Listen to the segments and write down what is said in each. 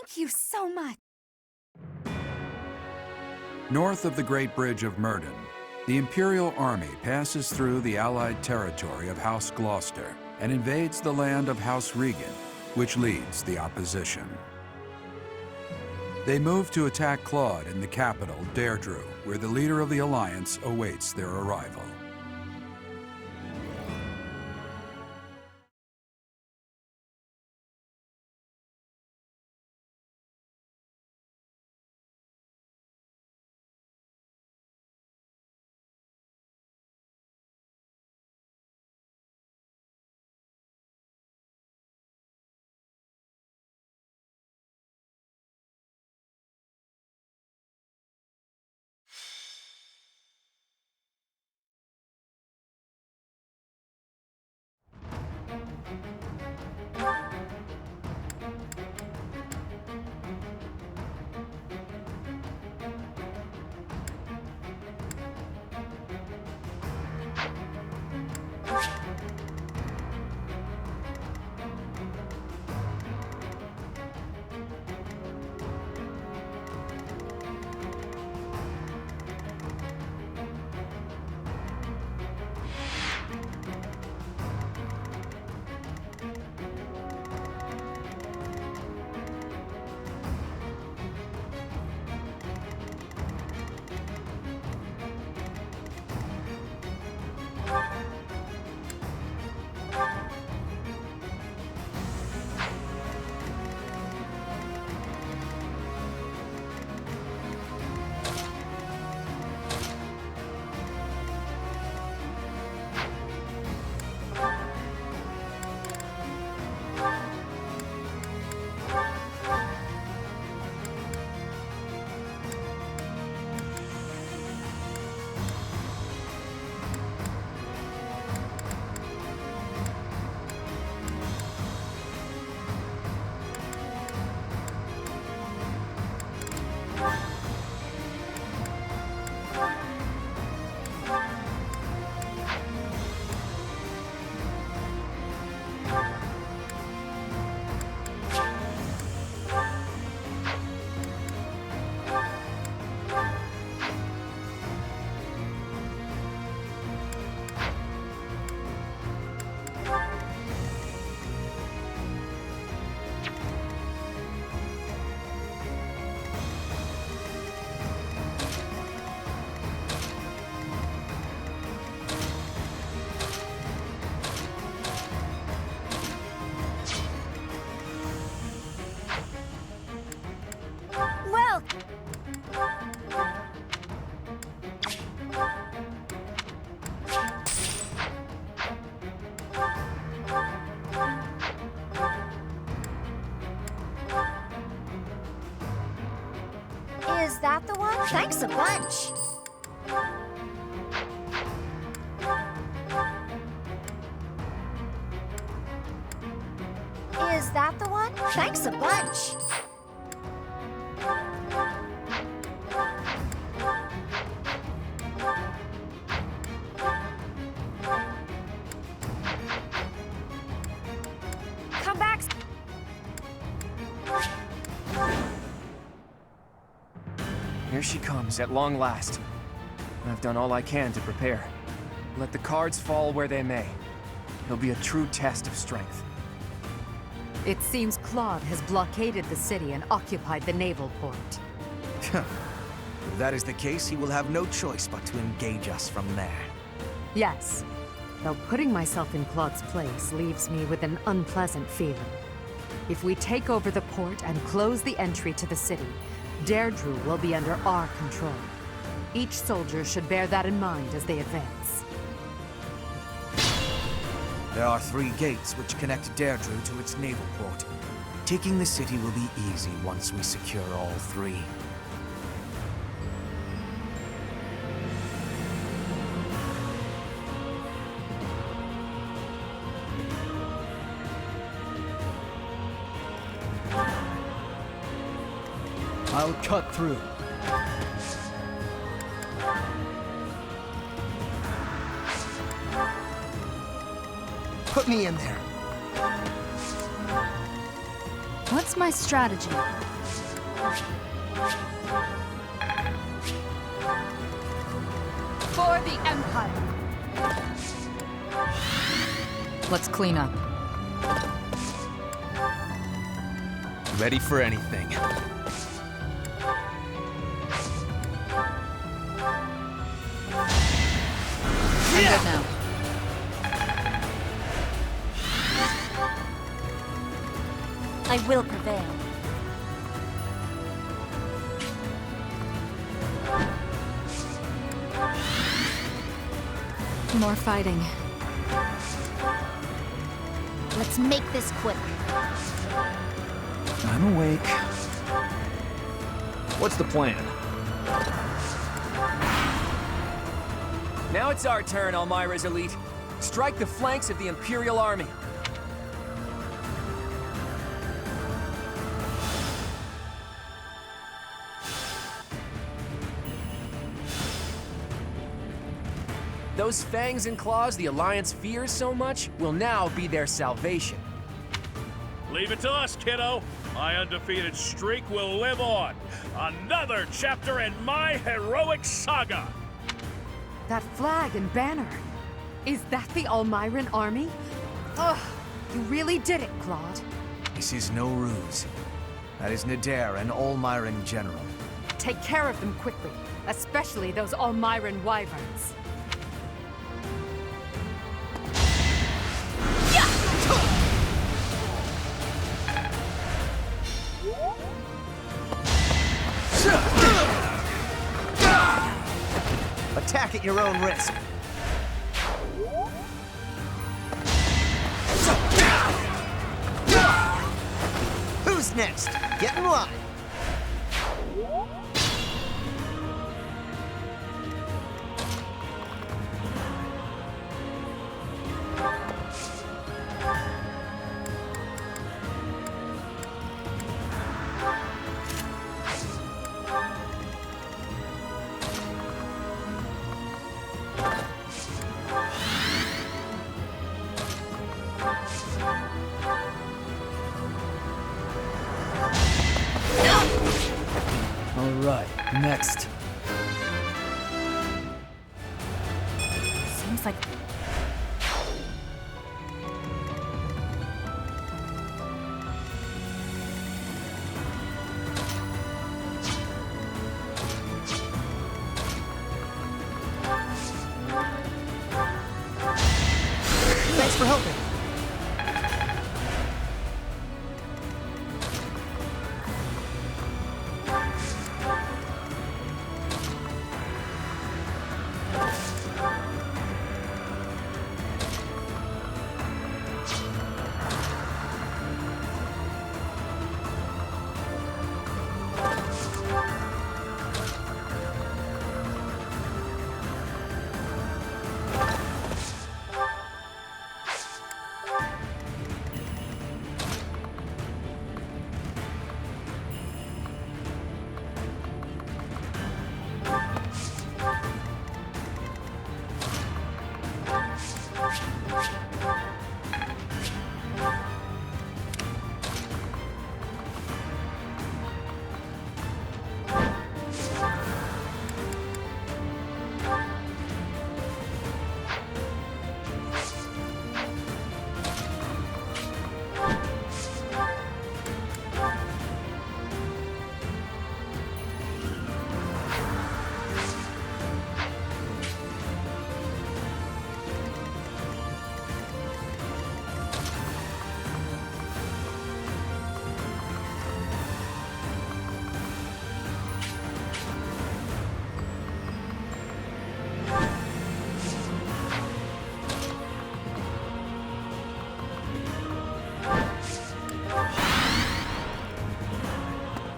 Thank you so much. North of the Great Bridge of Murden, the Imperial Army passes through the Allied territory of House Gloucester and invades the land of House Regan, which leads the opposition. They move to attack Claude in the capital, Derdriu, where the leader of the Alliance awaits their arrival. Is that the one? Thanks a bunch. Is that the one? Thanks a bunch. Come back. Here she comes, at long last. I've done all I can to prepare. Let the cards fall where they may. It'll be a true test of strength. It seems Claude has blockaded the city and occupied the naval port. If that is the case, he will have no choice but to engage us from there. Yes, though putting myself in Claude's place leaves me with an unpleasant feeling. If we take over the port and close the entry to the city, Derdriu will be under our control. Each soldier should bear that in mind as they advance. There are 3 gates which connect Derdriu to its naval port. Taking the city will be easy once we secure all 3. I'll cut through. Put me in there. What's my strategy? For the Empire! Let's clean up. Ready for anything. I'm good now. I will prevail. More fighting. Let's make this quick. I'm awake. What's the plan? Now it's our turn, Elmira's elite. Strike the flanks of the Imperial Army. Those fangs and claws the Alliance fears so much will now be their salvation. Leave it to us, kiddo. My undefeated streak will live on. Another chapter in my heroic saga. That flag and banner. Is that the Almiran army? Ugh, you really did it, Claude. This is no ruse. That is Nadir, an Almiran general. Take care of them quickly, especially those Almiran wyverns. Attack at your own risk. Who's next? Get in line. All right, next. Seems like... Thanks for helping.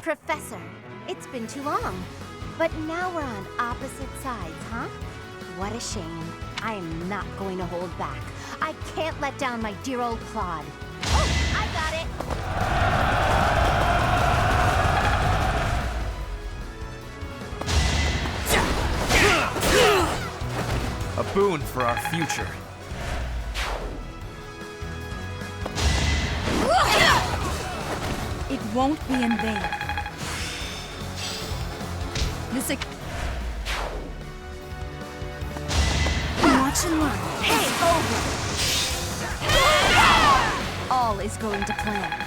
Professor, it's been too long. But now we're on opposite sides, huh? What a shame. I am not going to hold back. I can't let down my dear old Claude. Oh, I got it! A boon for our future. It won't be in vain. Music. Watch and learn. Hey, over! All is going to plan.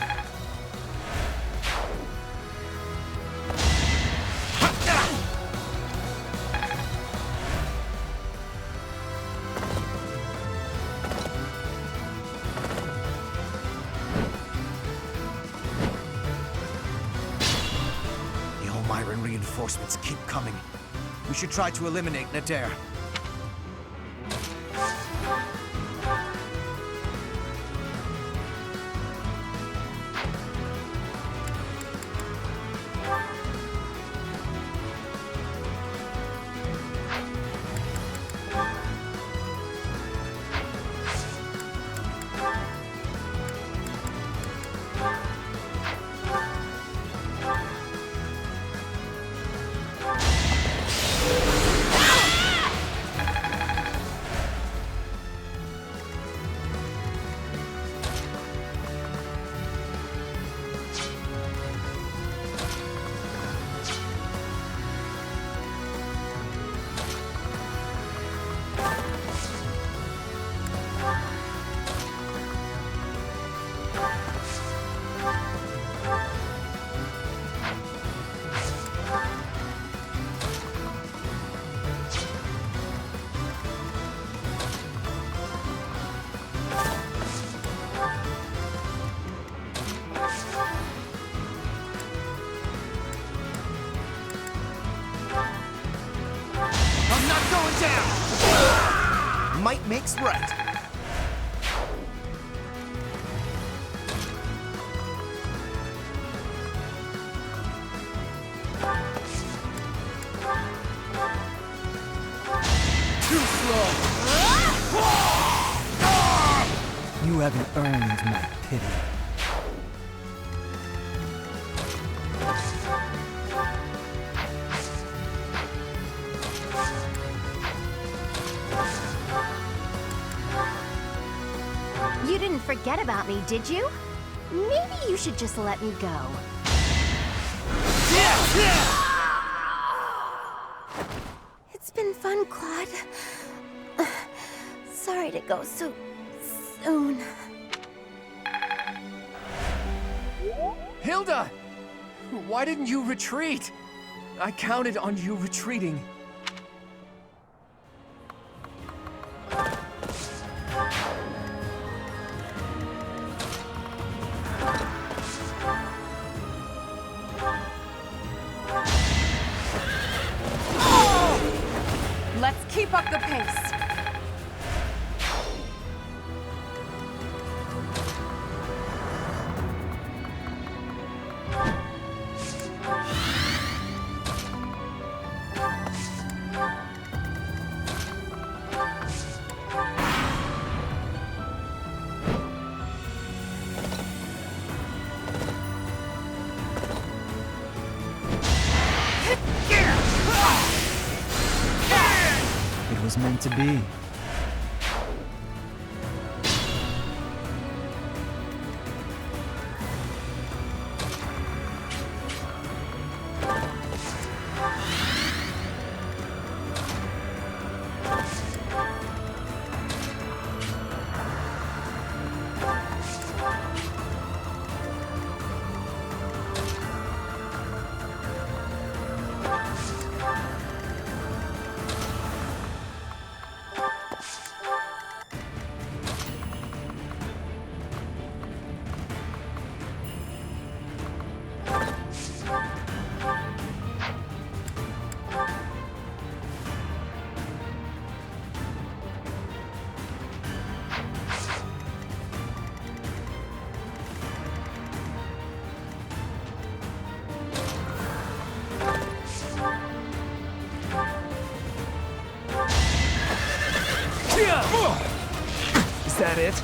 Reinforcements keep coming. We should try to eliminate Nadir. Might makes right. Too slow. You haven't earned my pity. You didn't forget about me, did you? Maybe you should just let me go. It's been fun, Claude. Sorry to go so soon. Hilda! Why didn't you retreat? I counted on you retreating. Let's keep up the pace. It was meant to be. Is that it?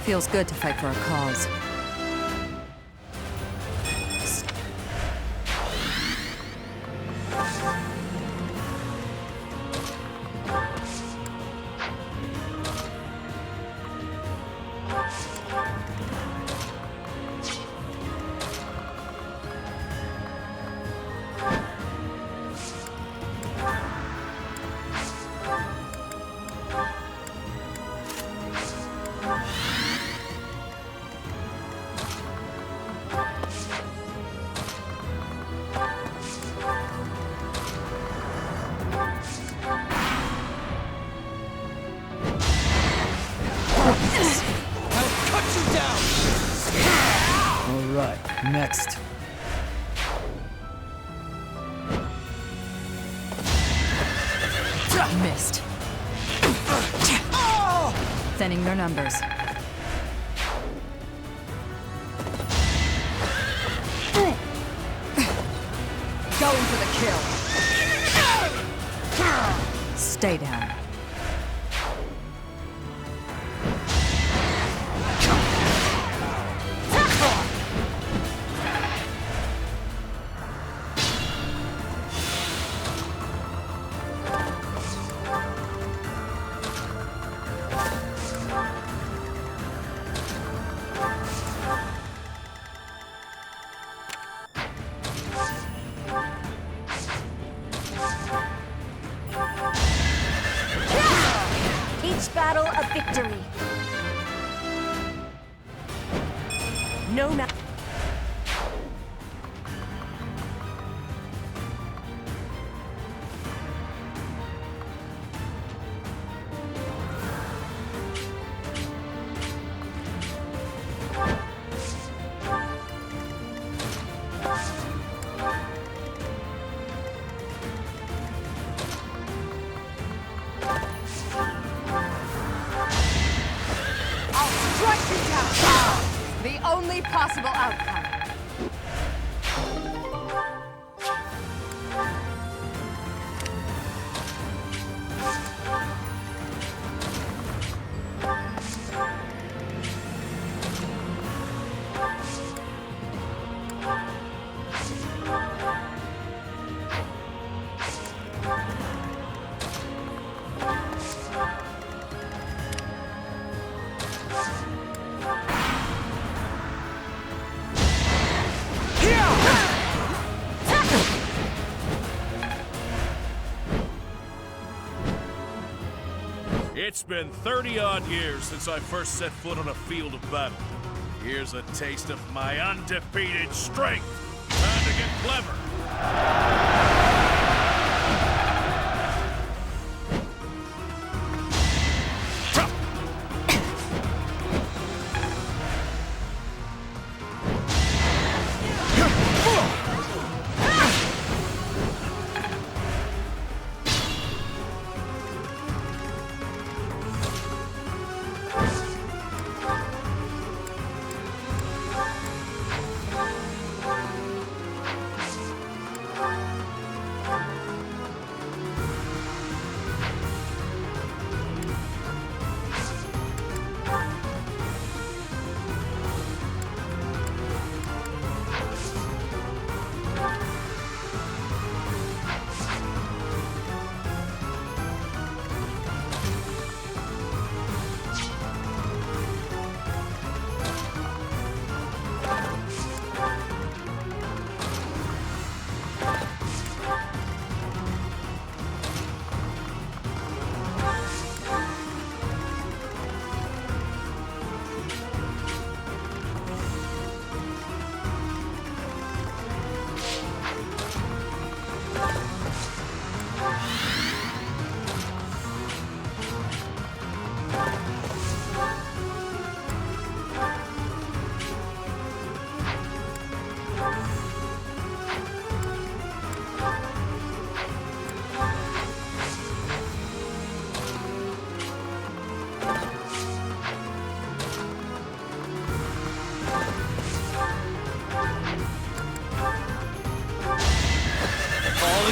Feels good to fight for a cause. next. Missed. Thinning their numbers. Going for the kill. Stay down. Each battle a victory. No, not. The only possible outcome. It's been 30-odd years since I first set foot on a field of battle. Here's a taste of my undefeated strength. Time to get clever.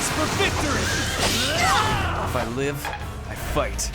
For victory! If I live, I fight.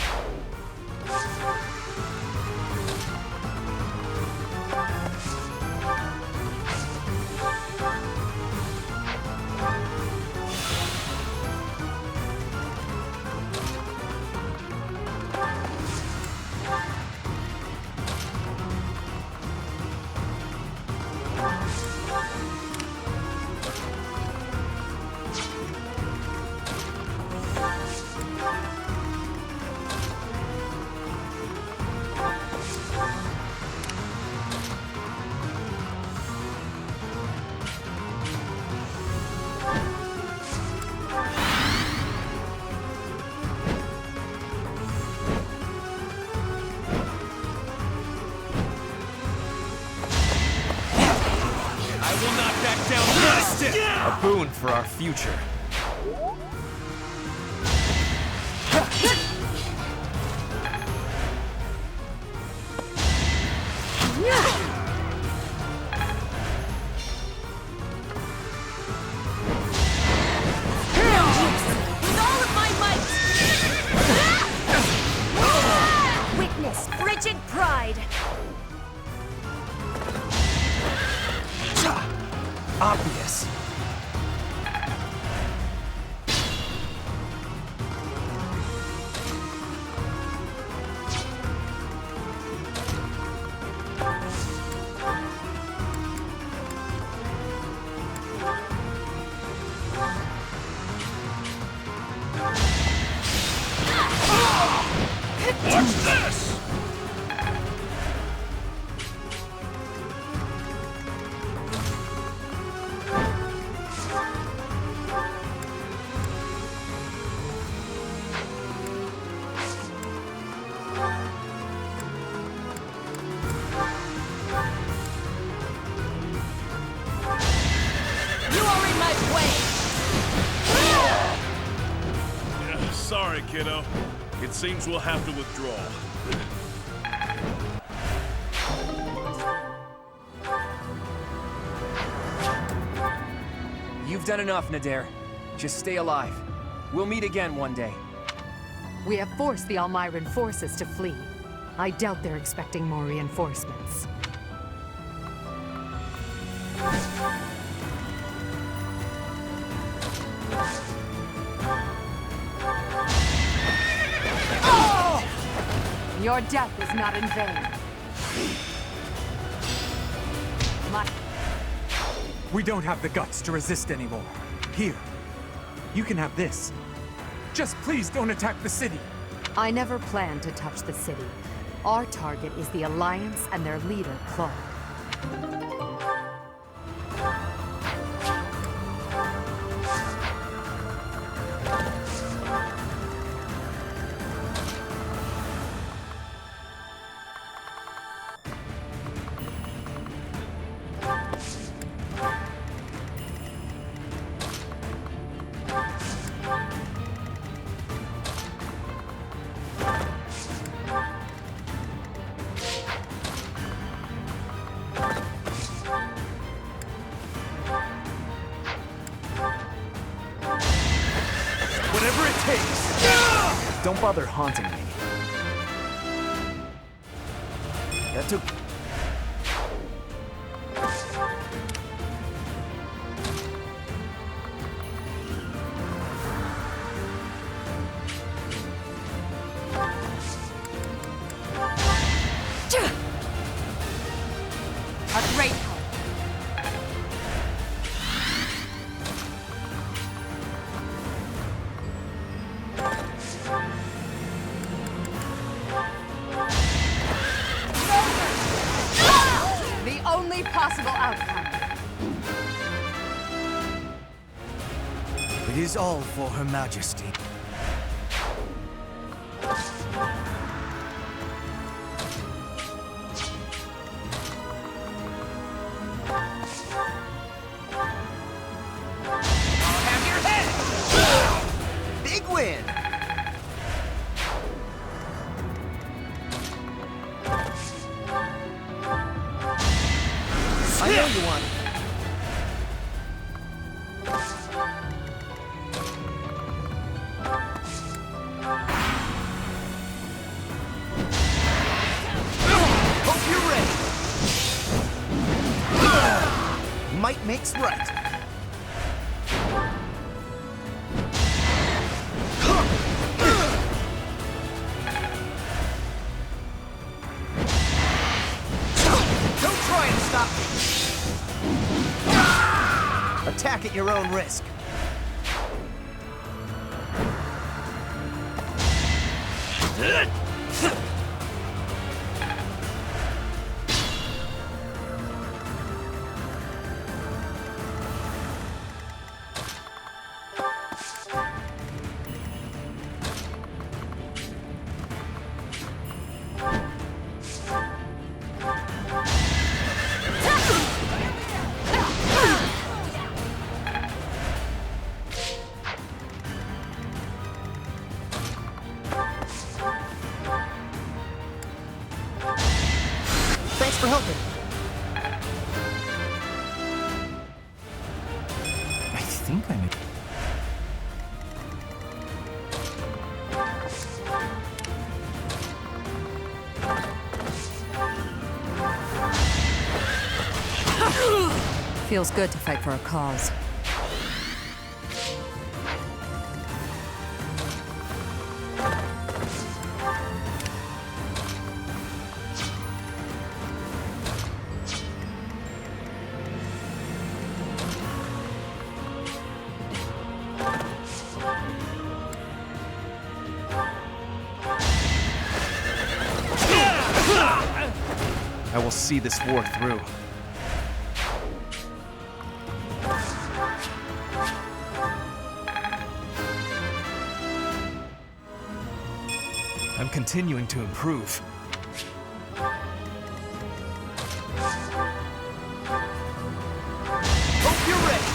knock that down with a stick! A boon for our future. With all of my might! Witness frigid pride! Obvious. What's this? You are in my way! Sorry, kiddo. It seems we'll have to withdraw. You've done enough, Nadir. Just stay alive. We'll meet again one day. We have forced the Almiran forces to flee. I doubt they're expecting more reinforcements. Your death is not in vain. We don't have the guts to resist anymore. Here, you can have this. Just please don't attack the city. I never planned to touch the city. Our target is the Alliance and their leader, Claude. Whatever it takes. Don't bother haunting me. That took... A great help. The only possible outcome. It is all for Her Majesty. Have your head! Big win! I know you want it. Hope you're ready. Might makes right. Don't try and stop me. Attack at your own risk. think I may... Feels good to fight for a cause. I will see this war through. I'm continuing to improve. Hope you're ready!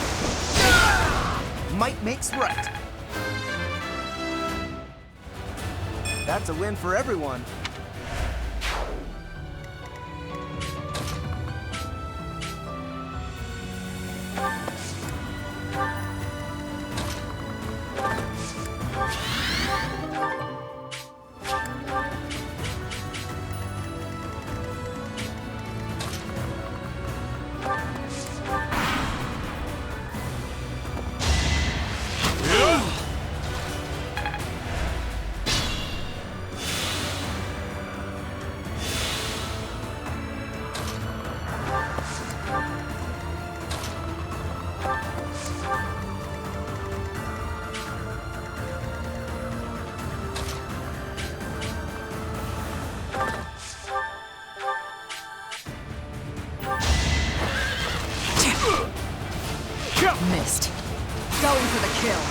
Might makes right. That's a win for everyone. Missed. Going for the kill.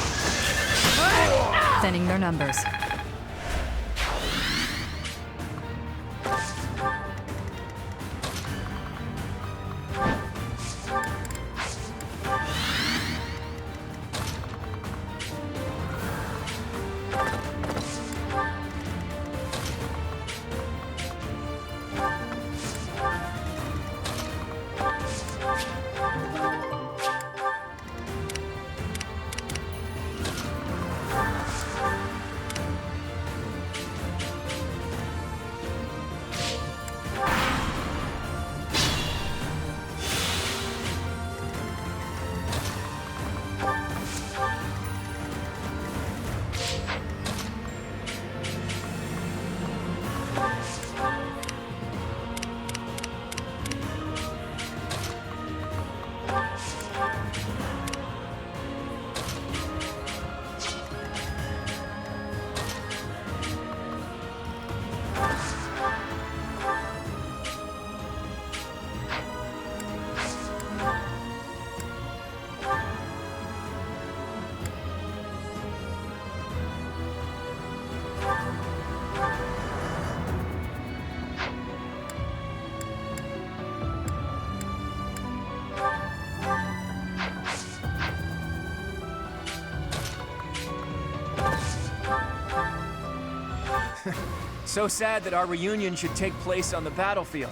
Thinning their numbers. So sad that our reunion should take place on the battlefield.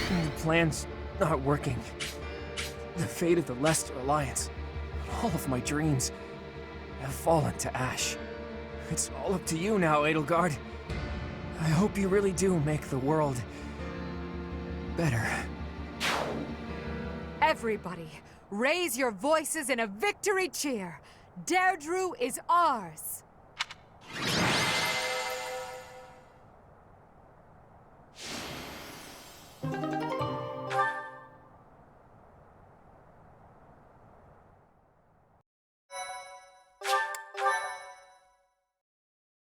The plan's not working. The fate of the Leicester Alliance, all of my dreams, have fallen to ash. It's all up to you now, Edelgard. I hope you really do make the world better. Everybody, raise your voices in a victory cheer. Derdriu is ours.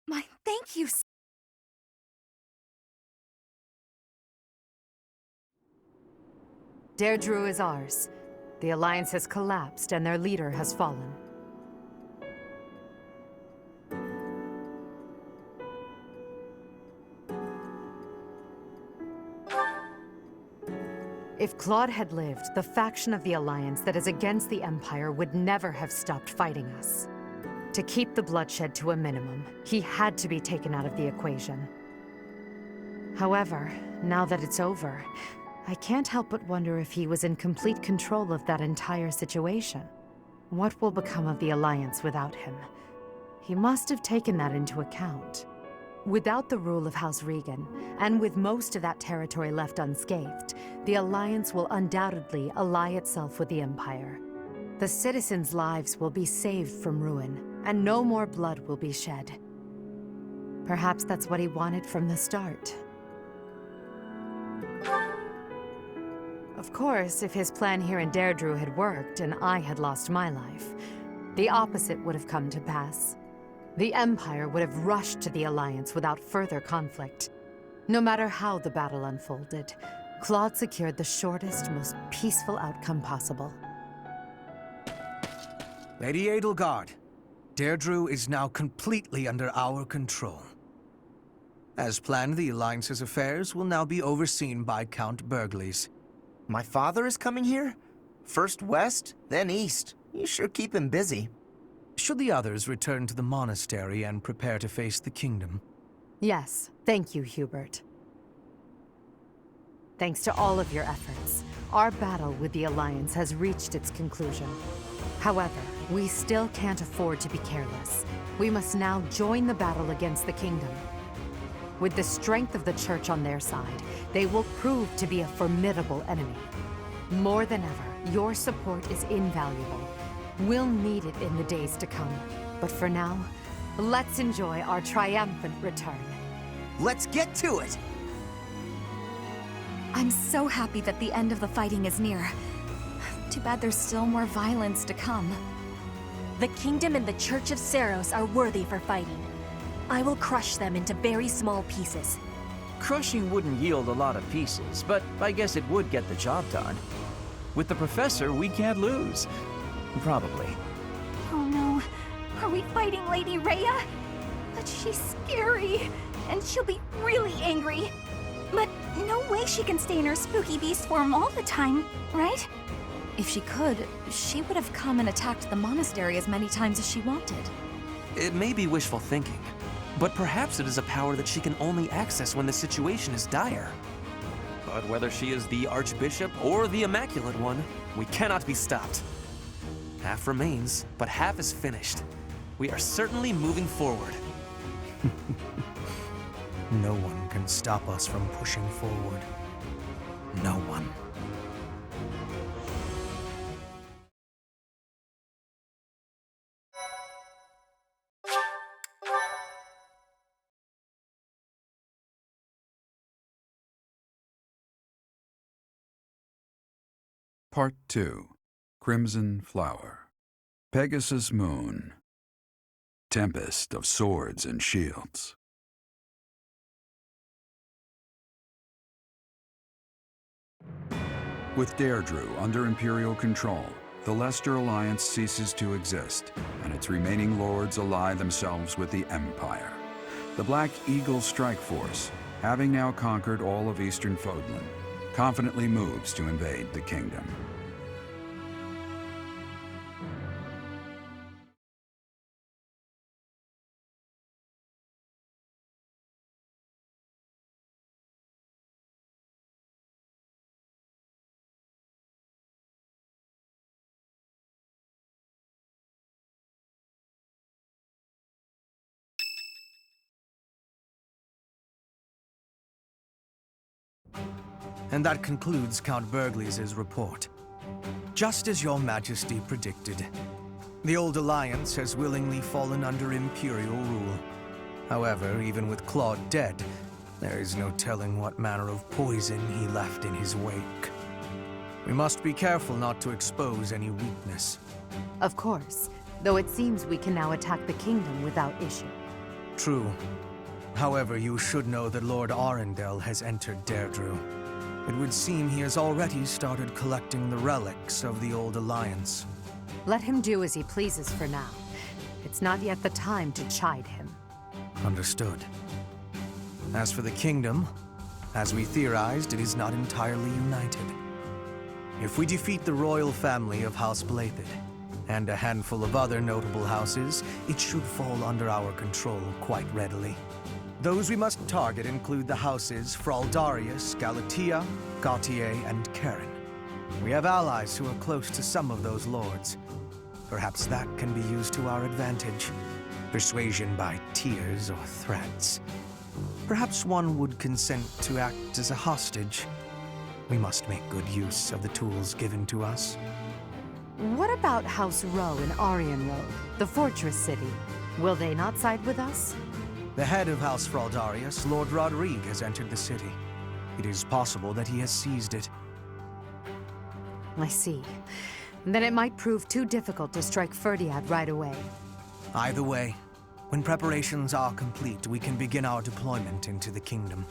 My thank you. Derdriu is ours. The Alliance has collapsed and their leader has fallen. If Claude had lived, the faction of the Alliance that is against the Empire would never have stopped fighting us. To keep the bloodshed to a minimum, he had to be taken out of the equation. However, now that it's over, I can't help but wonder if he was in complete control of that entire situation. What will become of the Alliance without him? He must have taken that into account. Without the rule of House Regan, and with most of that territory left unscathed, the Alliance will undoubtedly ally itself with the Empire. The citizens' lives will be saved from ruin, and no more blood will be shed. Perhaps that's what he wanted from the start. Of course, if his plan here in Derdriu had worked and I had lost my life, the opposite would have come to pass. The Empire would have rushed to the Alliance without further conflict. No matter how the battle unfolded, Claude secured the shortest, most peaceful outcome possible. Lady Edelgard, Derdriu is now completely under our control. As planned, the Alliance's affairs will now be overseen by Count Bergliez. My father is coming here? First west, then east. You sure keep him busy. Should the others return to the monastery and prepare to face the kingdom? Yes, thank you, Hubert. Thanks to all of your efforts, our battle with the Alliance has reached its conclusion. However, we still can't afford to be careless. We must now join the battle against the kingdom. With the strength of the Church on their side, they will prove to be a formidable enemy. More than ever, your support is invaluable. We'll need it in the days to come. But for now, let's enjoy our triumphant return. Let's get to it! I'm so happy that the end of the fighting is near. Too bad there's still more violence to come. The Kingdom and the Church of Seiros are worthy for fighting. I will crush them into very small pieces. Crushing wouldn't yield a lot of pieces, but I guess it would get the job done. With the Professor, we can't lose. Probably. Oh no, are we fighting Lady Rhea? But she's scary, and she'll be really angry. But no way she can stay in her spooky beast form all the time, right? If she could, she would have come and attacked the monastery as many times as she wanted. It may be wishful thinking, but perhaps it is a power that she can only access when the situation is dire. But whether she is the Archbishop or the Immaculate One, we cannot be stopped. Half remains, but half is finished. We are certainly moving forward. No one can stop us from pushing forward. No one. Part 2. Crimson Flower. Pegasus Moon. Tempest of Swords and Shields. With Derdriu under Imperial control, the Leicester Alliance ceases to exist, and its remaining lords ally themselves with the Empire. The Black Eagle Strike Force, having now conquered all of eastern Fódlan, confidently moves to invade the kingdom. And that concludes Count Bergliez's report. Just as your Majesty predicted, the old Alliance has willingly fallen under Imperial rule. However, even with Claude dead, there is no telling what manner of poison he left in his wake. We must be careful not to expose any weakness. Of course, though it seems we can now attack the kingdom without issue. True. However, you should know that Lord Arundel has entered Derdriu. It would seem he has already started collecting the relics of the old Alliance. Let him do as he pleases for now. It's not yet the time to chide him. Understood. As for the kingdom, as we theorized, it is not entirely united. If we defeat the royal family of House Byleth, and a handful of other notable houses, it should fall under our control quite readily. Those we must target include the houses Fraldarius, Galatea, Gautier, and Karen. We have allies who are close to some of those lords. Perhaps that can be used to our advantage. Persuasion by tears or threats. Perhaps one would consent to act as a hostage. We must make good use of the tools given to us. What about House Row in Aryan Road, the fortress city? Will they not side with us? The head of House Fraldarius, Lord Rodrigue, has entered the city. It is possible that he has seized it. I see. Then it might prove too difficult to strike Ferdiad right away. Either way, when preparations are complete, we can begin our deployment into the kingdom.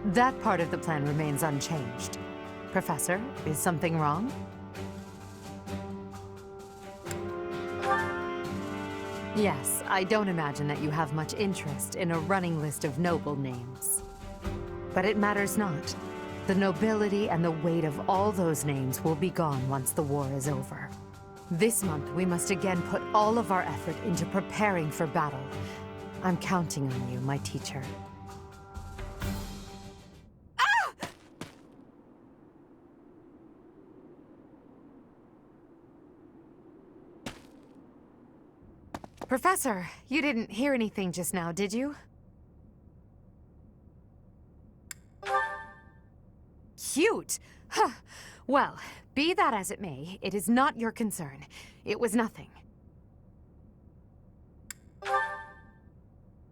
That part of the plan remains unchanged. Professor, is something wrong? Yes, I don't imagine that you have much interest in a running list of noble names. But it matters not. The nobility and the weight of all those names will be gone once the war is over. This month, we must again put all of our effort into preparing for battle. I'm counting on you, my teacher. Professor, you didn't hear anything just now, did you? Cute! Huh. Well, be that as it may, it is not your concern. It was nothing.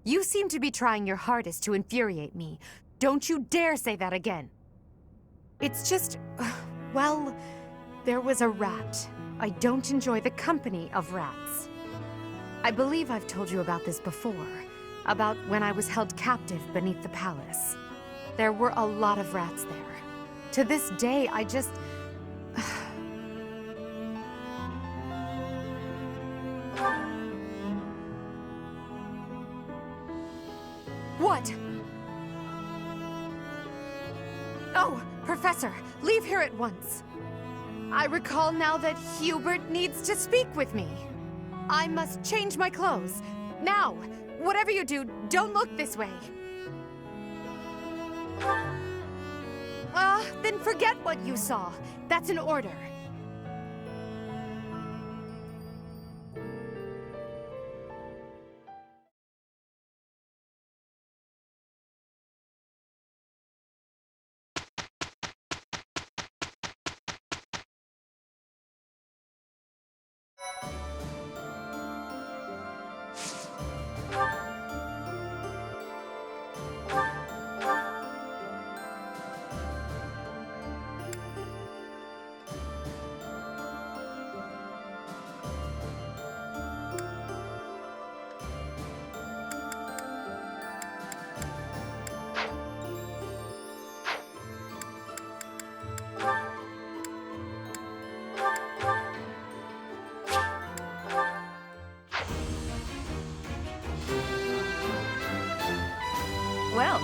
You seem to be trying your hardest to infuriate me. Don't you dare say that again. It's just... well, there was a rat. I don't enjoy the company of rats. I believe I've told you about this before, about when I was held captive beneath the palace. There were a lot of rats there. To this day, I just... What? Oh, Professor, leave here at once. I recall now that Hubert needs to speak with me. I must change my clothes. Now! Whatever you do, don't look this way. Then forget what you saw. That's an order. Well,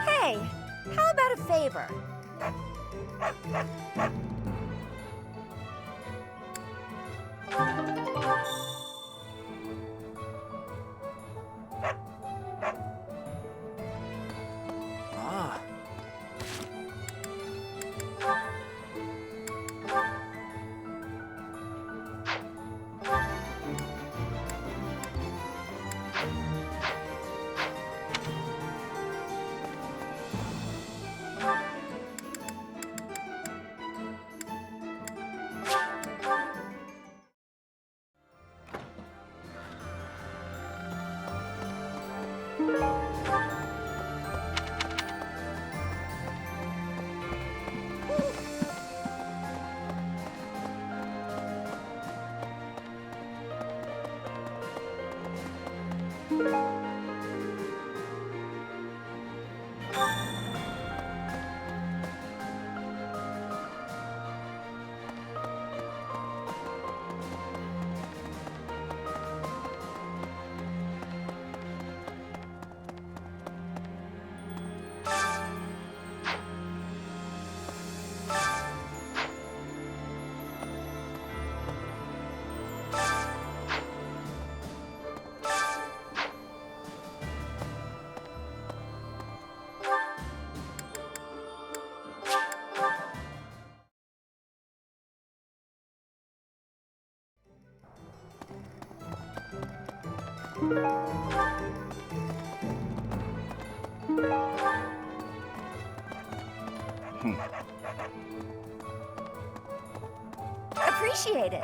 Hey, how about a favor? Appreciate it.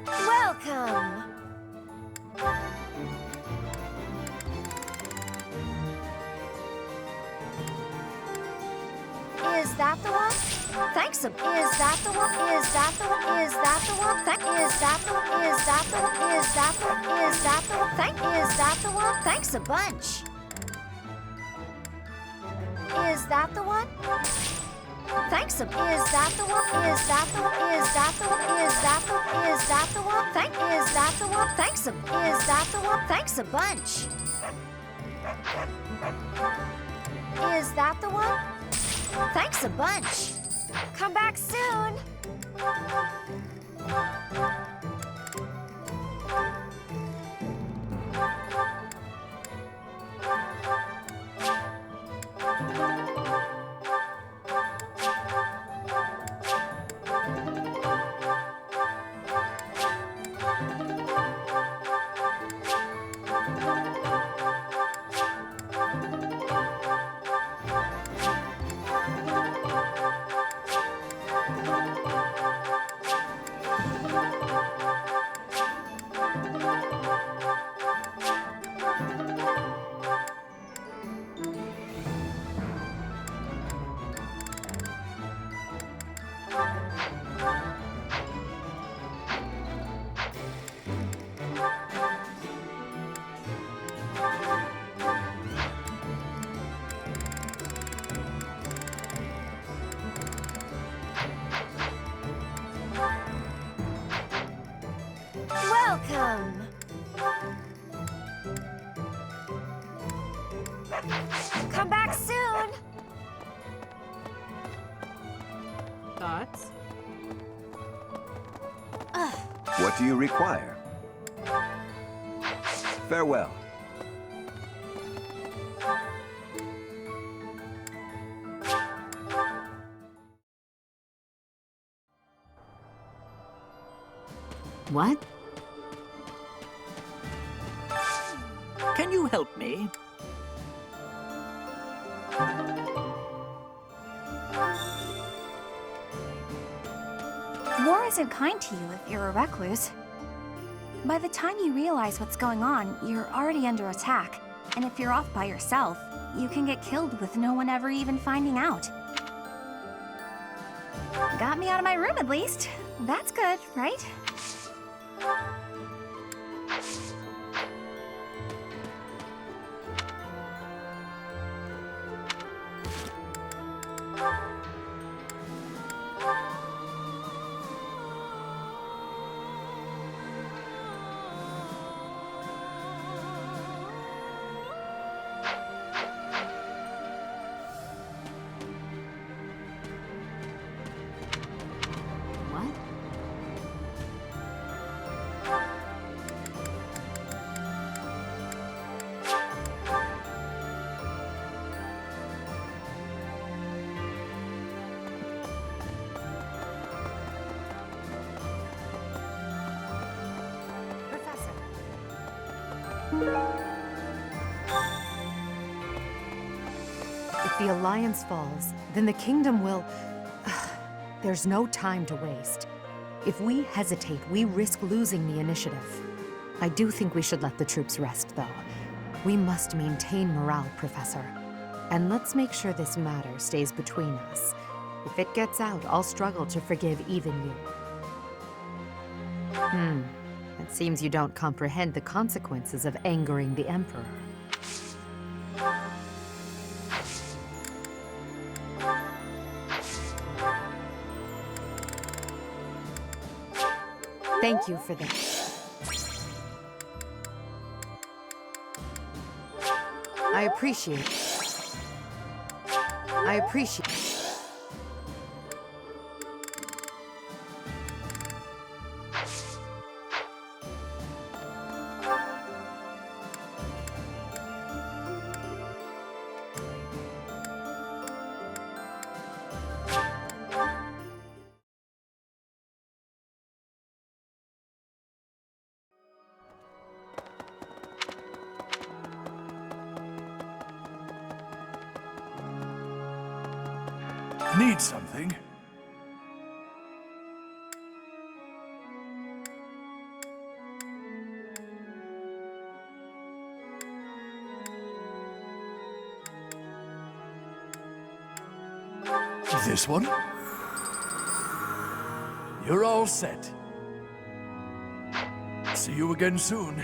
Welcome. Is that the one? Thanks. Is that the one? Is that the one? Is that the one? Is that the one? Is that the one? Is that the one? Is that the one? Is that the one? Thanks a bunch. Is that the one? Thanks a Is that the one? Is that the one? Is that the one? Is that the one? Is that the one? Is that the one? Thanks a Is that the one? Thanks a bunch. Is that the one? Thanks a bunch. Come back soon. Welcome. Come back soon. Thoughts? What do you require? Farewell. What? Can you help me? War isn't kind to you if you're a recluse. By the time you realize what's going on, you're already under attack. And if you're off by yourself, you can get killed with no one ever even finding out. Got me out of my room at least. That's good, right? If the Alliance falls, then the kingdom will... There's no time to waste. If we hesitate, we risk losing the initiative. I do think we should let the troops rest, though. We must maintain morale, Professor. And let's make sure this matter stays between us. If it gets out, I'll struggle to forgive even you. It seems you don't comprehend the consequences of angering the Emperor. Thank you for this. I appreciate it. I appreciate it. Need something? This one? You're all set. See you again soon.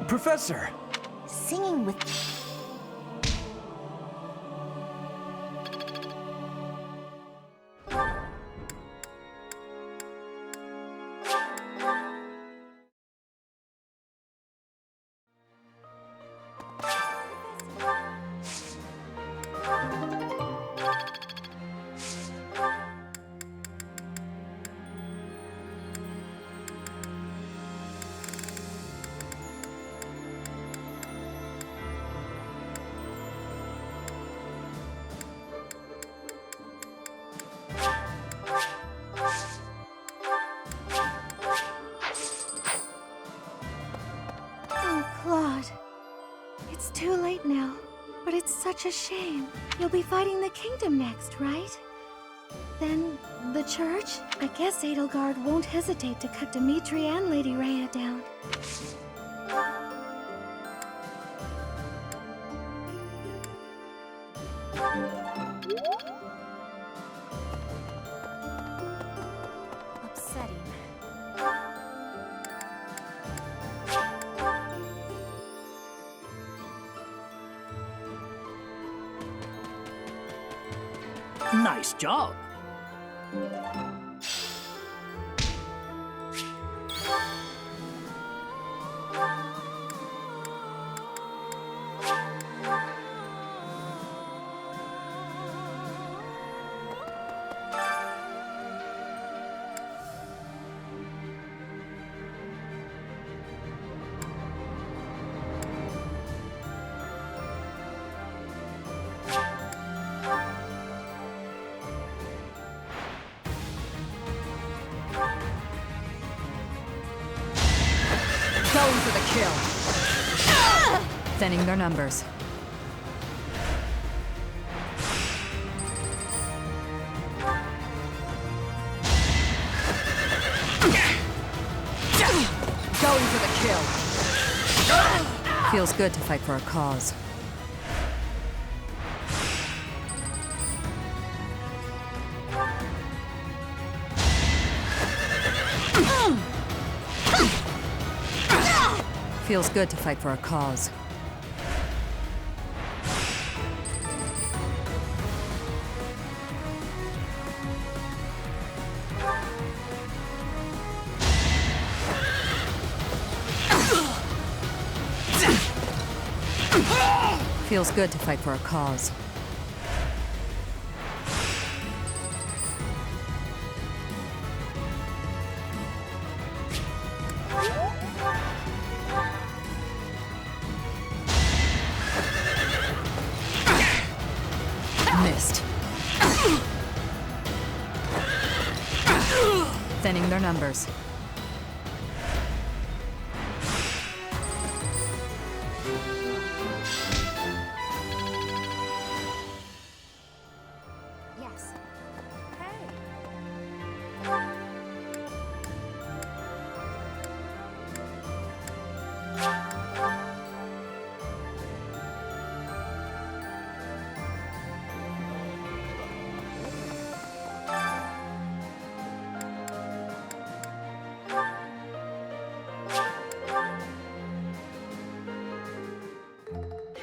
Professor! Singing with... It's too late now, but it's such a shame. You'll be fighting the kingdom next, right? Then, the church? I guess Edelgard won't hesitate to cut Dimitri and Lady Rhea down. Upsetting. Nice job. Going for the kill. Thinning their numbers. Going for the kill. Feels good to fight for a cause. Feels good to fight for a cause. Feels good to fight for a cause. Missed. Thinning their numbers. Yes.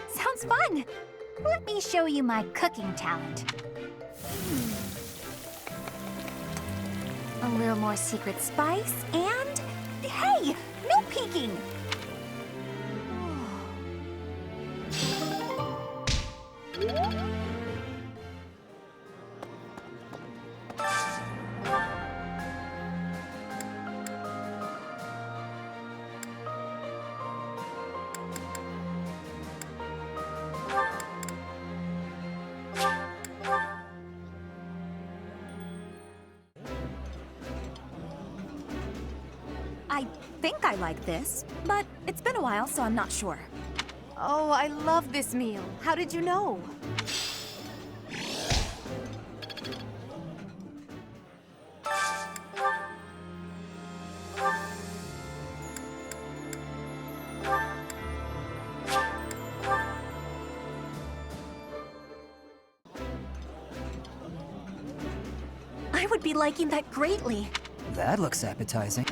Sounds fun! Let me show you my cooking talent. A little more secret spice, and... Hey! No peeking! I think I like this, but it's been a while, so I'm not sure. Oh, I love this meal. How did you know? I would be liking that greatly. That looks appetizing.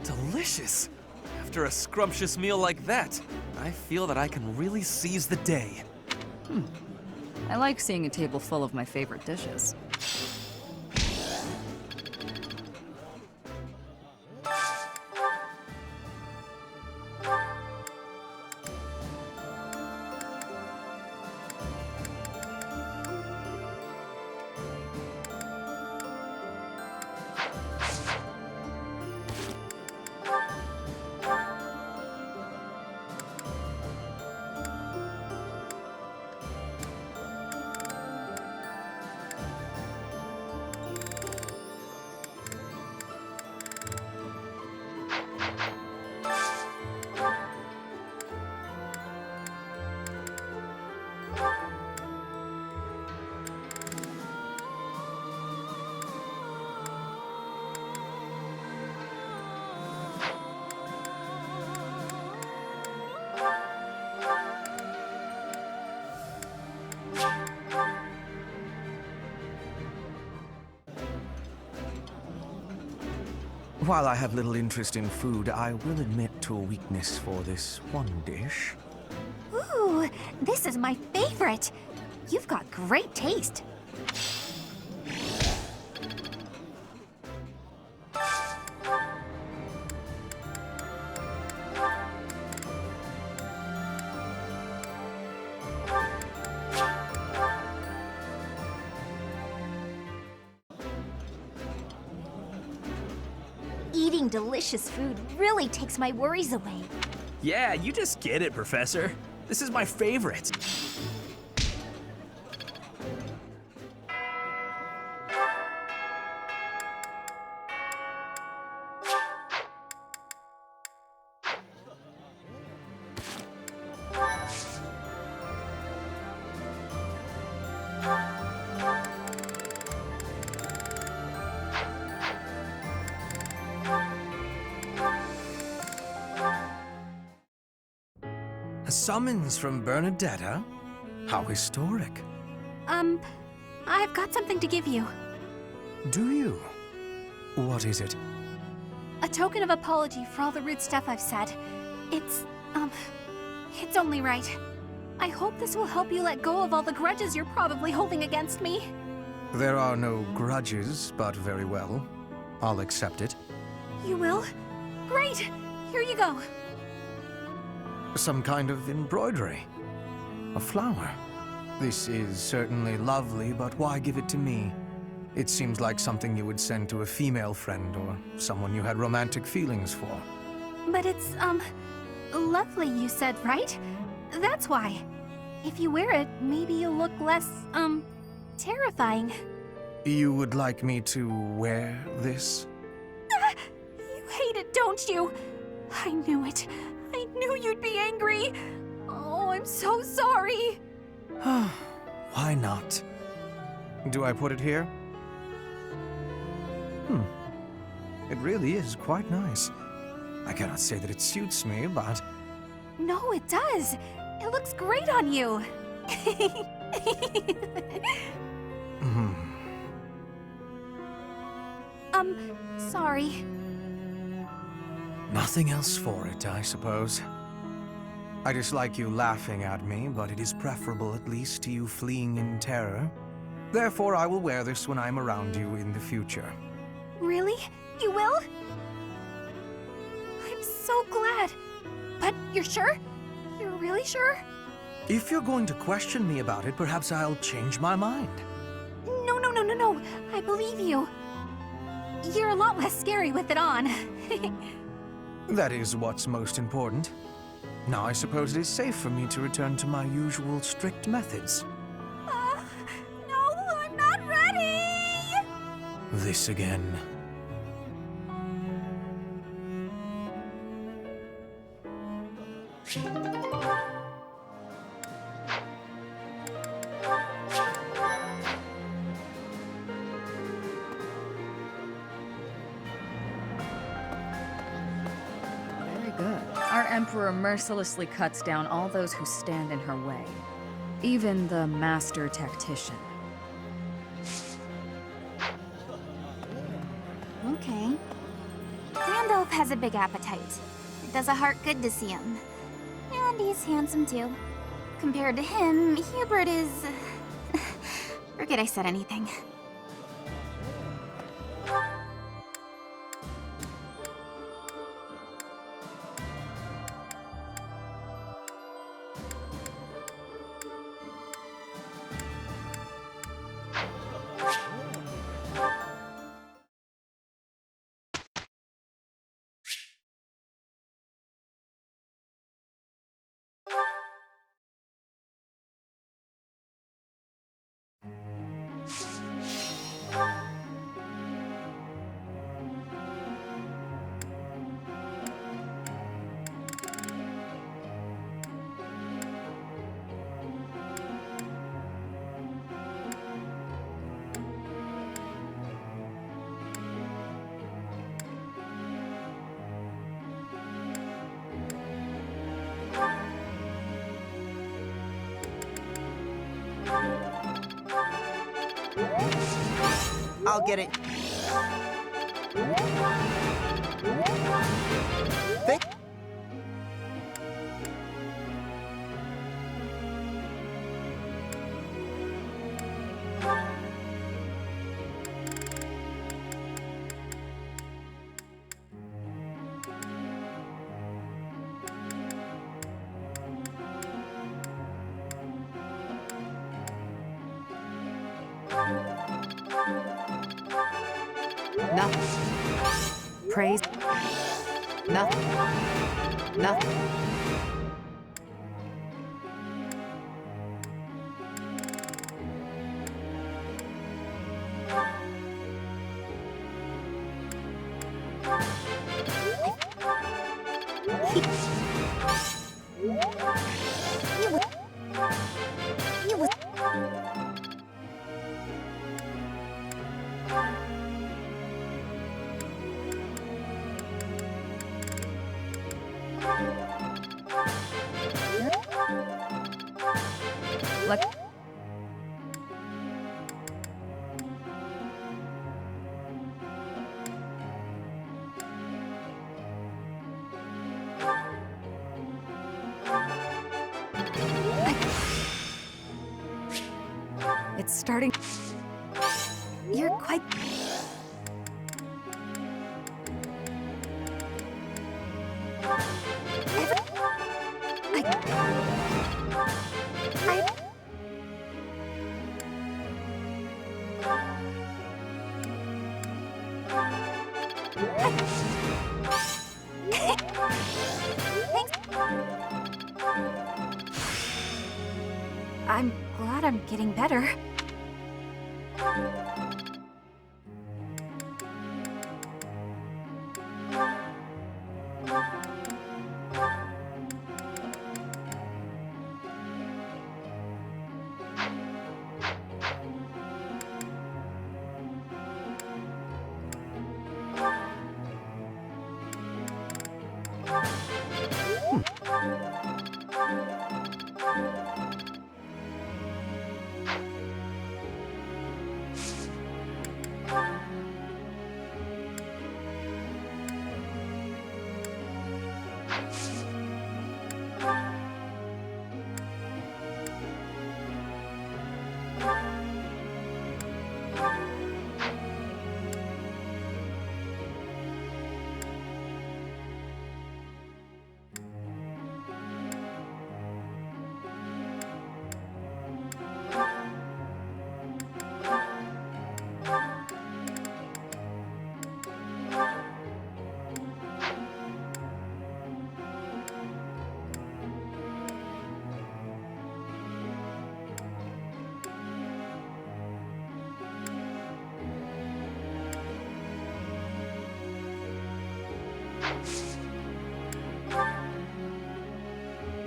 Delicious! After a scrumptious meal like that, I feel that I can really seize the day. I like seeing a table full of my favorite dishes. While I have little interest in food, I will admit to a weakness for this one dish. Ooh, this is my favorite. You've got great taste. Eating delicious food really takes my worries away. Yeah, you just get it, Professor. This is my favorite. A summons from Bernadetta? How historic. I've got something to give you. Do you? What is it? A token of apology for all the rude stuff I've said. It's only right. I hope this will help you let go of all the grudges you're probably holding against me. There are no grudges, but very well. I'll accept it. You will? Great! Here you go. Some kind of embroidery. A flower. This is certainly lovely, but why give it to me? It seems like something you would send to a female friend or someone you had romantic feelings for. But it's, lovely, you said, right? That's why. If you wear it, maybe you'll look less, terrifying. You would like me to wear this? You hate it, don't you? I knew it. I knew you'd be angry. Oh, I'm so sorry. Why not? Do I put it here? It really is quite nice. I cannot say that it suits me, but... No, it does. It looks great on you. Sorry. Nothing else for it, I suppose. I dislike you laughing at me, but it is preferable at least to you fleeing in terror. Therefore, I will wear this when I'm around you in the future. Really? You will? I'm so glad. But you're sure? You're really sure? If you're going to question me about it, perhaps I'll change my mind. No. I believe you. You're a lot less scary with it on. That is what's most important. Now I suppose it is safe for me to return to my usual strict methods. No, I'm not ready! This again. Our Emperor mercilessly cuts down all those who stand in her way. Even the Master Tactician. Okay. Randolph has a big appetite. It does a heart good to see him. And he's handsome too. Compared to him, Hubert is... Forget I said anything. I'll get it. Think. Nothing. Praise. Nothing. Nothing. It's starting... You're quite... I'm glad I'm getting better.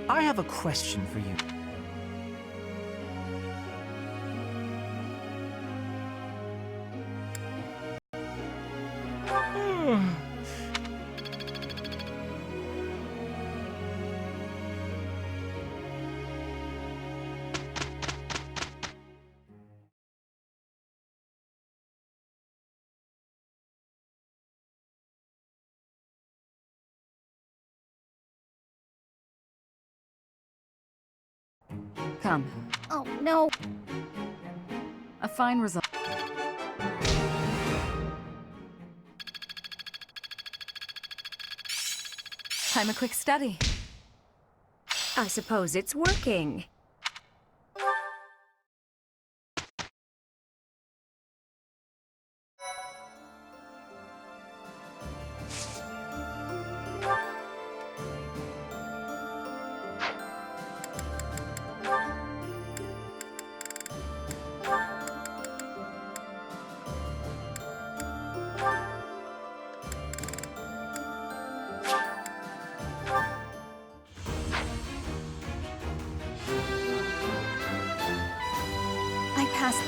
I have a question for you. Come. Oh, no. A fine result. Time a quick study. I suppose it's working. I passed.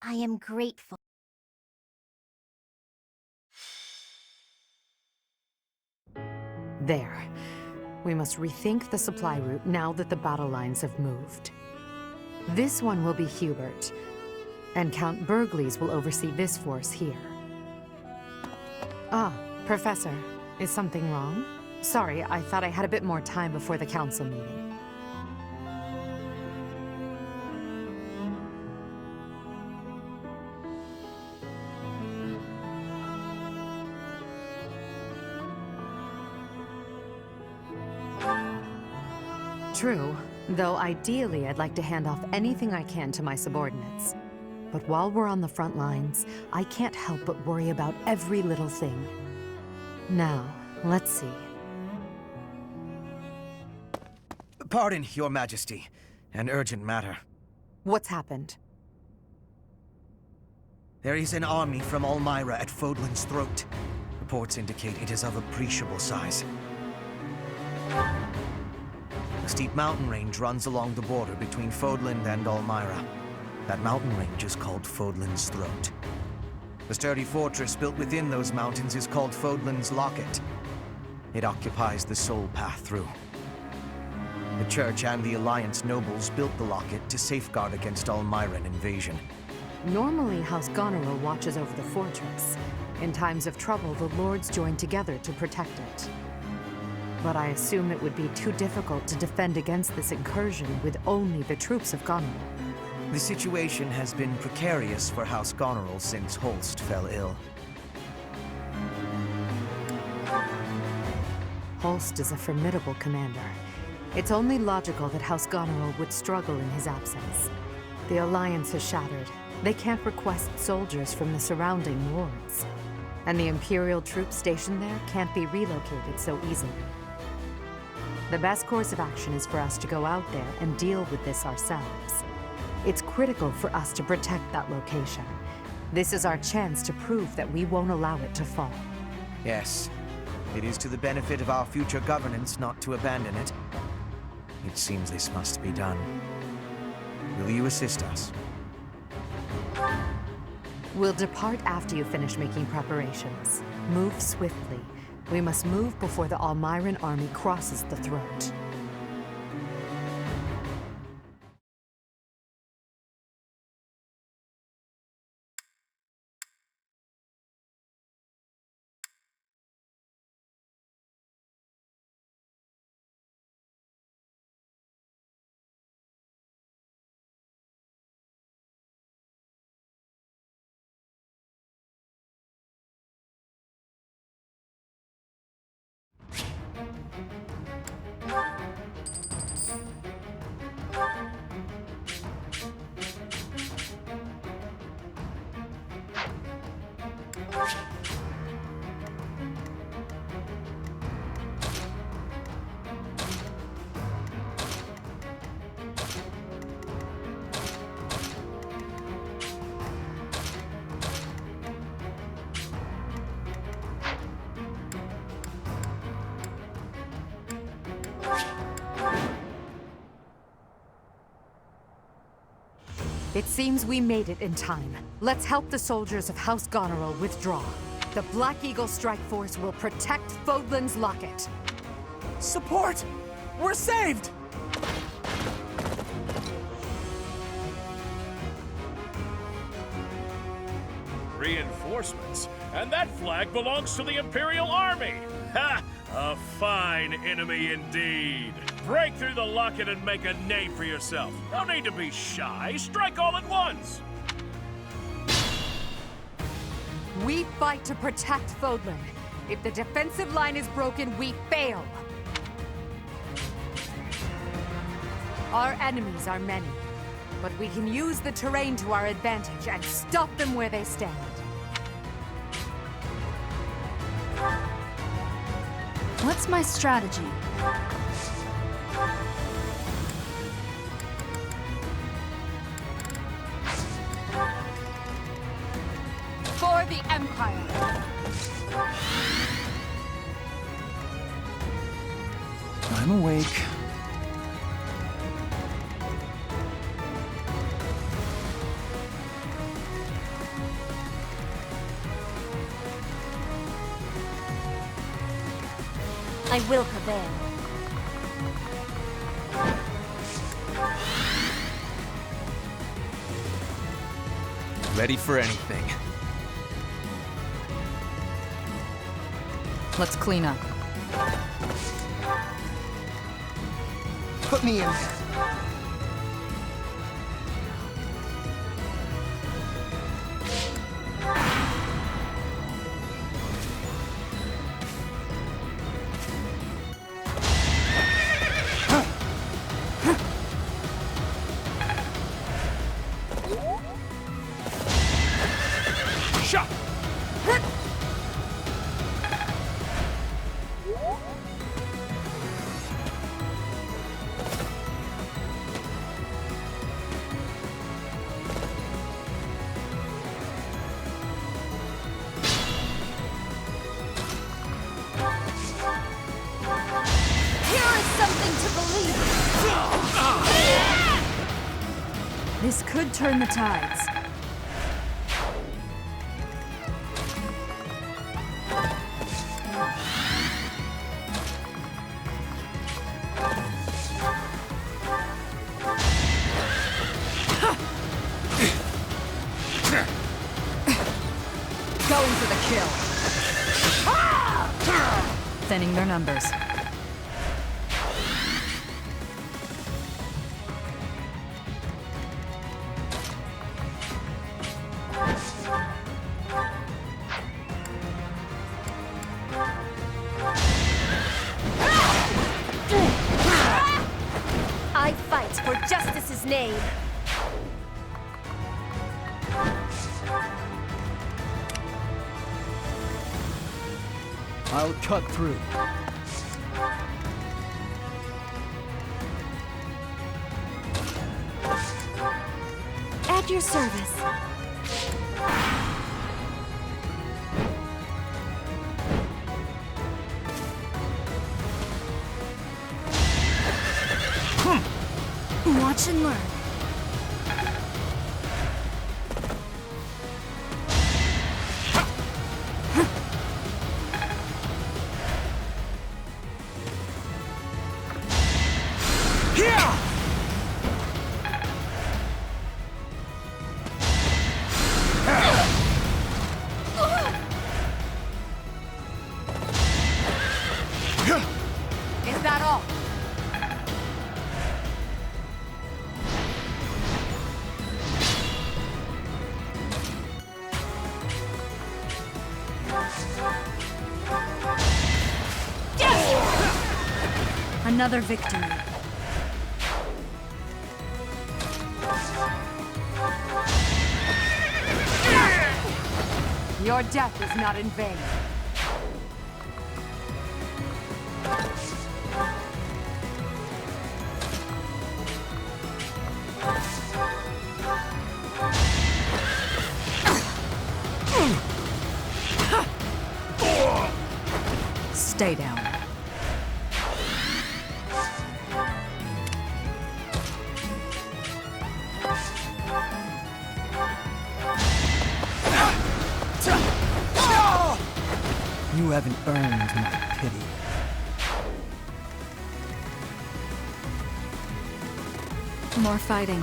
I am grateful. There. We must rethink the supply route now that the battle lines have moved. This one will be Hubert, and Count Bergley's will oversee this force here. Ah, Professor, is something wrong? Sorry, I thought I had a bit more time before the council meeting. True, though ideally I'd like to hand off anything I can to my subordinates. But while we're on the front lines, I can't help but worry about every little thing. Now, let's see. Pardon, Your Majesty. An urgent matter. What's happened? There is an army from Almyra at Fódlan's throat. Reports indicate it is of appreciable size. A steep mountain range runs along the border between Fódlan and Almyra. That mountain range is called Fódlan's Throat. The sturdy fortress built within those mountains is called Fódlan's Locket. It occupies the sole path through. The Church and the Alliance nobles built the locket to safeguard against Almyran invasion. Normally, House Goneril watches over the fortress. In times of trouble, the lords join together to protect it. But I assume it would be too difficult to defend against this incursion with only the troops of Goneril. The situation has been precarious for House Goneril since Holst fell ill. Holst is a formidable commander. It's only logical that House Goneril would struggle in his absence. The Alliance has shattered. They can't request soldiers from the surrounding wards. And the Imperial troops stationed there can't be relocated so easily. The best course of action is for us to go out there and deal with this ourselves. It's critical for us to protect that location. This is our chance to prove that we won't allow it to fall. Yes. It is to the benefit of our future governance not to abandon it. It seems this must be done. Will you assist us? We'll depart after you finish making preparations. Move swiftly. We must move before the Almyran army crosses the throat. It seems we made it in time. Let's help the soldiers of House Goneril withdraw. The Black Eagle Strike Force will protect Fódlan's Locket. Support! We're saved! Reinforcements? And that flag belongs to the Imperial Army! Ha! A fine enemy indeed. Break through the locket and make a name for yourself. No need to be shy. Strike all at once. We fight to protect Fódlan. If the defensive line is broken, we fail. Our enemies are many, but we can use the terrain to our advantage and stop them where they stand. What's my strategy? For the Empire! I'm awake. I will prevail. Ready for anything. Let's clean up. Put me in there. This could turn the tides. Going for the kill. Thinning their numbers. I fight for justice's name. I'll cut through. At your service. Watch and learn. Is that all? Another victory. Your death is not in vain. Stay down. You haven't earned my pity. More fighting.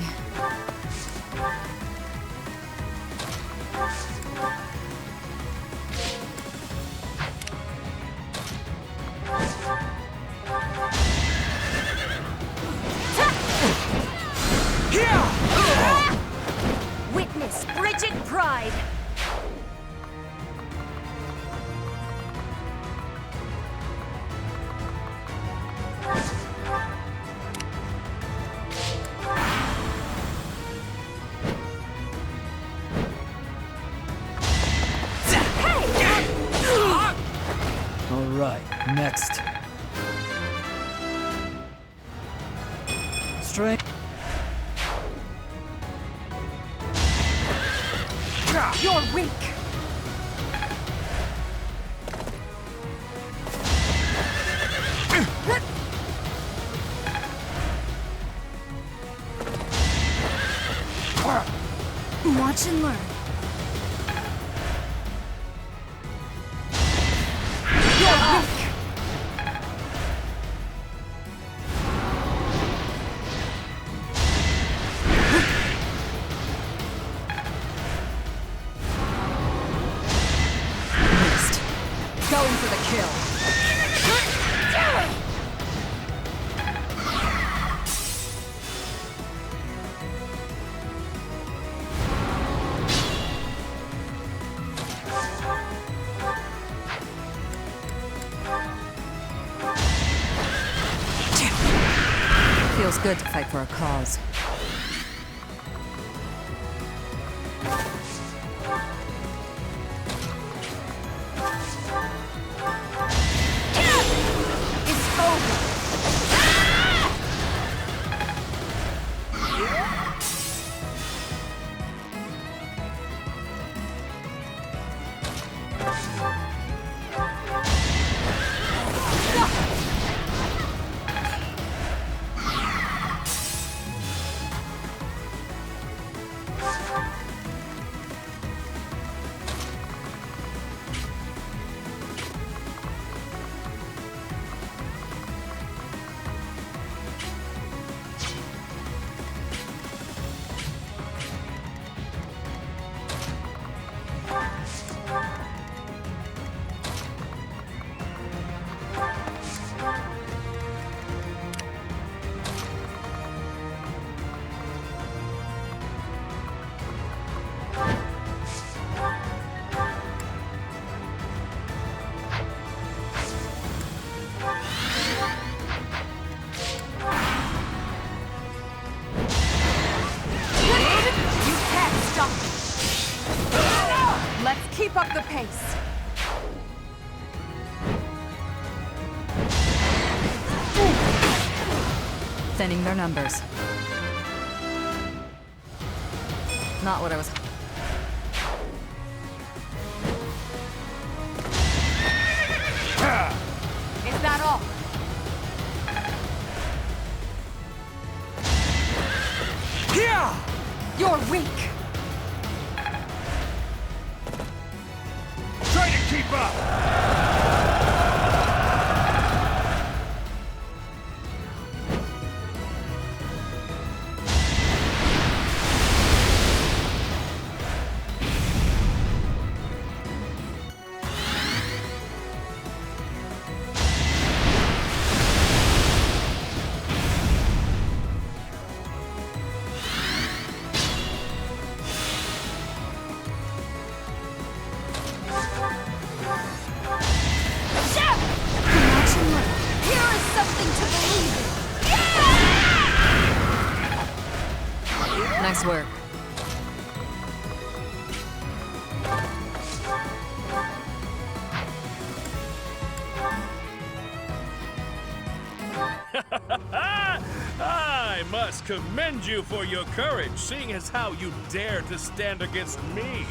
Witness frigid pride. All right, next. Strength. You're weak! Watch and learn. You're weak! Going for the kill. Feels good to fight for a cause. It's over. Let's keep up the pace. Thinning their numbers. Not what I was... Is that all? You're weak. Try to keep up! Nice work. I must commend you for your courage, seeing as how you dare to stand against me.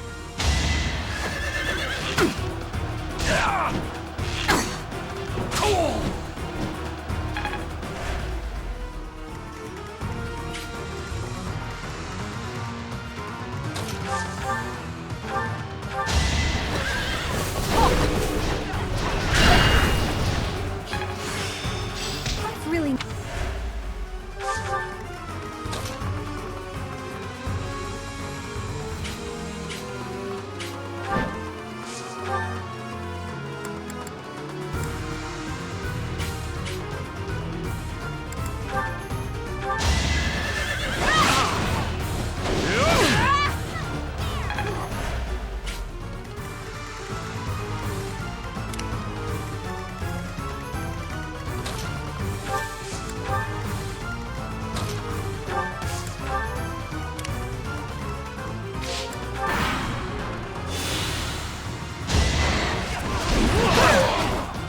Really.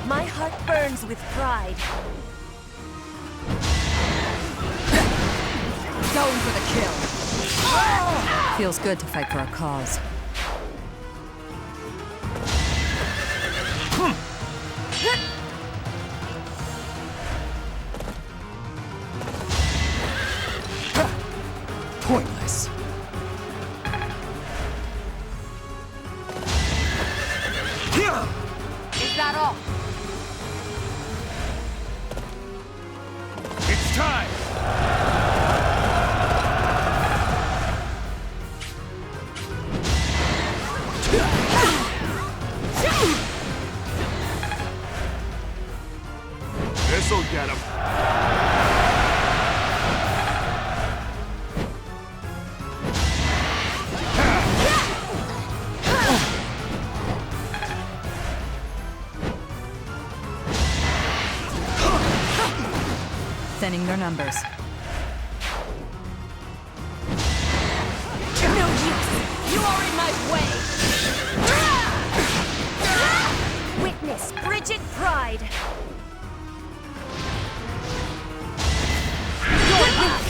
My heart burns with pride. Going for the kill. Feels good to fight for a cause. Pointless. Is that all? It's time! This'll get him. Thinning their numbers. No use! You are in my way! Witness frigid pride! You're weak!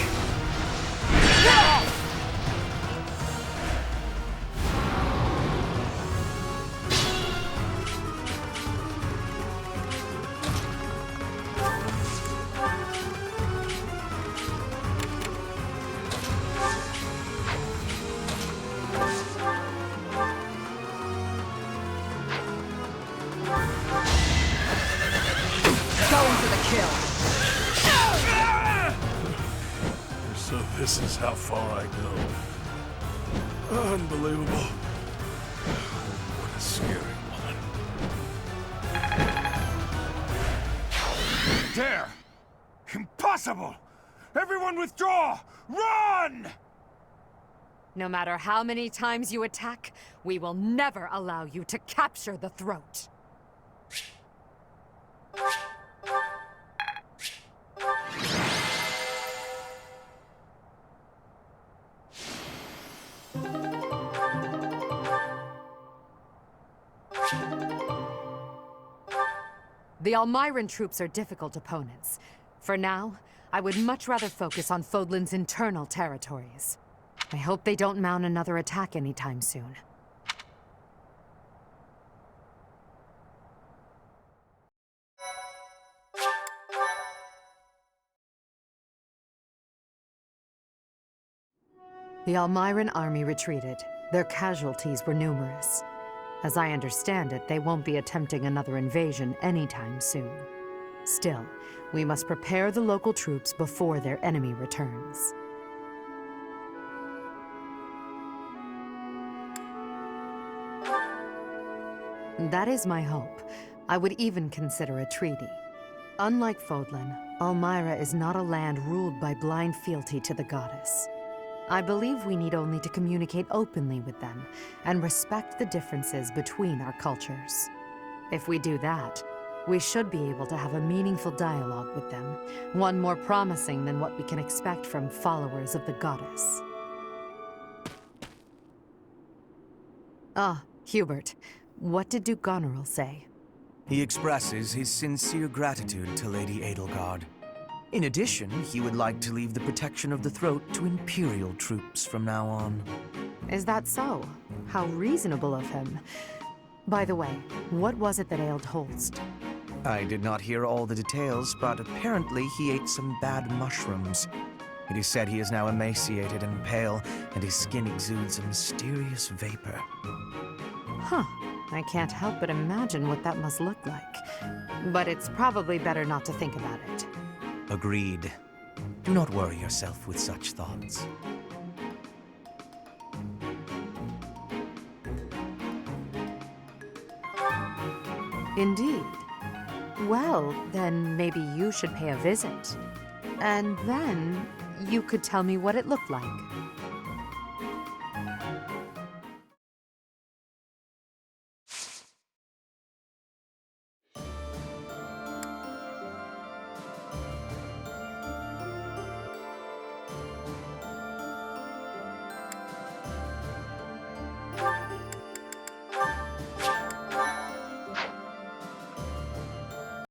So this is how far I go. Unbelievable. What a scary woman. Dare! Impossible! Everyone withdraw! Run! No matter how many times you attack, we will never allow you to capture the throat. The Almiran troops are difficult opponents. For now, I would much rather focus on Fódlan's internal territories. I hope they don't mount another attack anytime soon. The Almiran army retreated. Their casualties were numerous. As I understand it, they won't be attempting another invasion anytime soon. Still, we must prepare the local troops before their enemy returns. That is my hope. I would even consider a treaty. Unlike Fódlan, Almira is not a land ruled by blind fealty to the goddess. I believe we need only to communicate openly with them and respect the differences between our cultures. If we do that, we should be able to have a meaningful dialogue with them, one more promising than what we can expect from followers of the goddess. Ah, Hubert. What did Duke Goneril say? He expresses his sincere gratitude to Lady Edelgard. In addition, he would like to leave the protection of the throat to Imperial troops from now on. Is that so? How reasonable of him. By the way, what was it that ailed Holst? I did not hear all the details, but apparently he ate some bad mushrooms. It is said he is now emaciated and pale, and his skin exudes a mysterious vapor. Huh. I can't help but imagine what that must look like. But it's probably better not to think about it. Agreed. Do not worry yourself with such thoughts. Indeed. Well, then maybe you should pay a visit. And then you could tell me what it looked like.